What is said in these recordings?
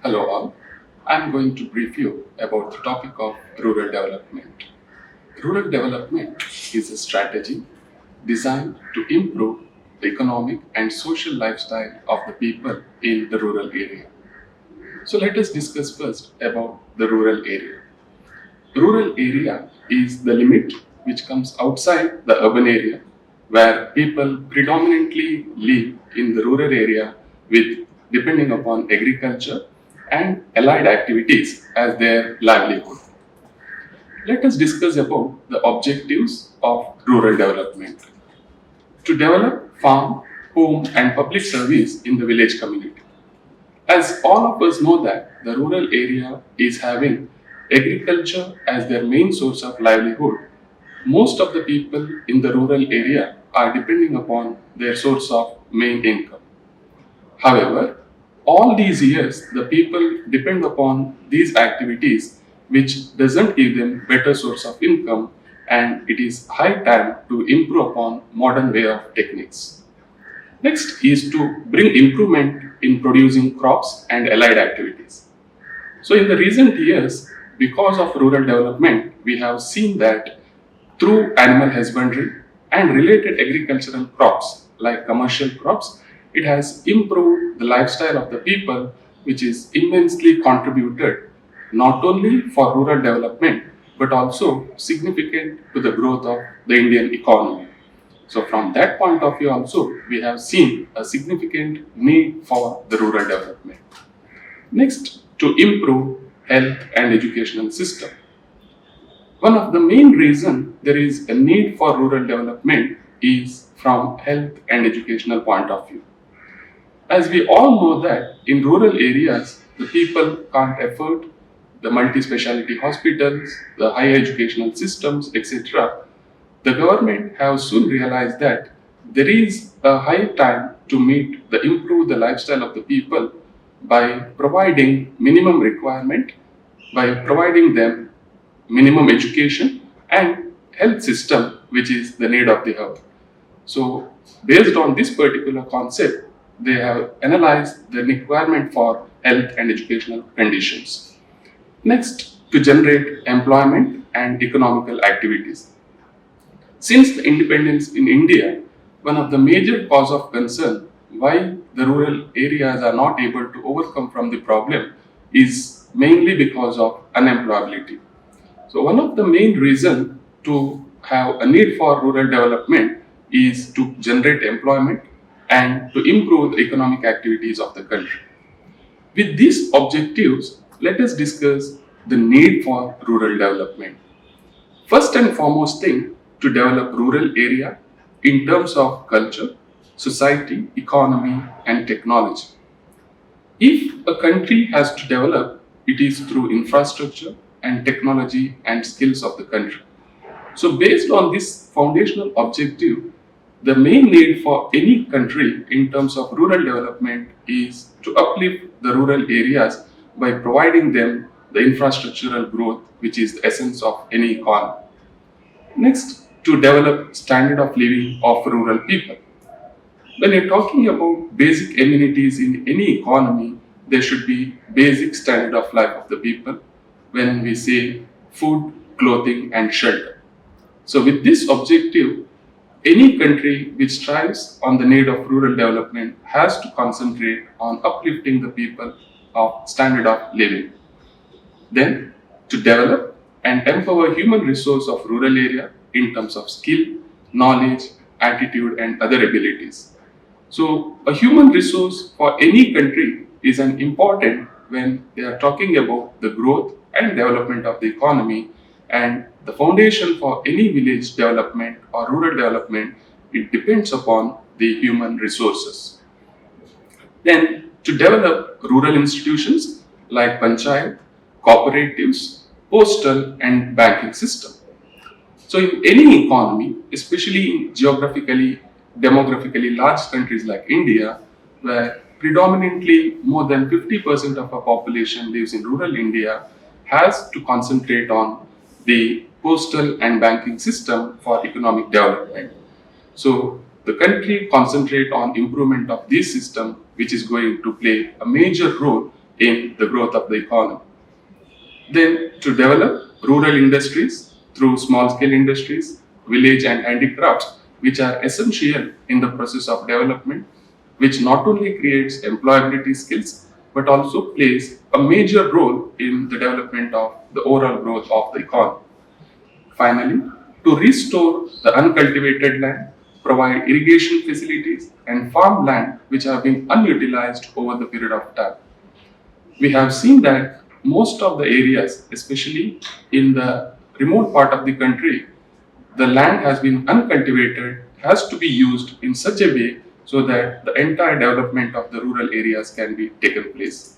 Hello all. I'm going to brief you about the topic of rural development. Rural development is a strategy designed to improve the economic and social lifestyle of the people in the rural area. So let us discuss first about the rural area. Rural area is the limit which comes outside the urban area where people predominantly live in the rural area with depending upon agriculture and allied activities as their livelihood. Let us discuss about the objectives of rural development. To develop farm, home and public service in the village community. As all of us know that the rural area is having agriculture as their main source of livelihood, most of the people in the rural area are depending upon their source of main income. However, all these years the people depend upon these activities which doesn't give them better source of income, and it is high time to improve upon modern way of techniques. Next is to bring improvement in producing crops and allied activities. So in the recent years, because of rural development, we have seen that through animal husbandry and related agricultural crops like commercial crops, it has improved the lifestyle of the people, which is immensely contributed not only for rural development but also significant to the growth of the Indian economy. So from that point of view also, we have seen a significant need for the rural development. Next, to improve health and educational system. One of the main reasons there is a need for rural development is from health and educational point of view. As we all know that in rural areas, the people can't afford the multi-speciality hospitals, the higher educational systems, etc. The government have soon realized that there is a high time to meet the improve the lifestyle of the people by providing minimum requirement, by providing them minimum education and health system which is the need of the hour. So based on this particular concept, they have analyzed the requirement for health and educational conditions. Next, to generate employment and economical activities. Since the independence in India, one of the major cause of concern why the rural areas are not able to overcome from the problem is mainly because of unemployability. So one of the main reasons to have a need for rural development is to generate employment and to improve the economic activities of the country. With these objectives, let us discuss the need for rural development. First and foremost thing, to develop rural area in terms of culture, society, economy and technology. If a country has to develop, it is through infrastructure and technology and skills of the country. So based on this foundational objective, the main need for any country in terms of rural development is to uplift the rural areas by providing them the infrastructural growth which is the essence of any economy. Next, to develop standard of living of rural people. When you're talking about basic amenities in any economy, there should be basic standard of life of the people when we say food, clothing and shelter. So with this objective, any country which strives on the need of rural development has to concentrate on uplifting the people of standard of living. Then, to develop and empower human resource of rural area in terms of skill, knowledge, attitude and other abilities. So a human resource for any country is an important when they are talking about the growth and development of the economy, and the foundation for any village development or rural development, it depends upon the human resources. Then to develop rural institutions like panchayat, cooperatives, postal and banking system. So in any economy, especially in geographically, demographically large countries like India, where predominantly more than 50% of our population lives in rural India, has to concentrate on the postal and banking system for economic development. So the country concentrate on improvement of this system, which is going to play a major role in the growth of the economy. Then, to develop rural industries through small scale industries, village and handicrafts, which are essential in the process of development, which not only creates employability skills but also plays a major role in the development of the overall growth of the economy. Finally, to restore the uncultivated land, provide irrigation facilities and farmland which have been unutilized over the period of time. We have seen that most of the areas, especially in the remote part of the country, the land has been uncultivated, has to be used in such a way so that the entire development of the rural areas can be taken place.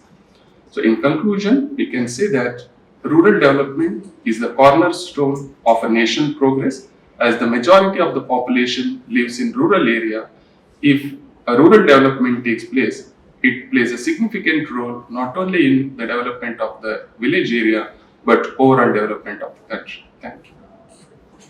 So, in conclusion, we can say that rural development is the cornerstone of a nation's progress, as the majority of the population lives in rural area. If a rural development takes place, it plays a significant role not only in the development of the village area but overall development of the country.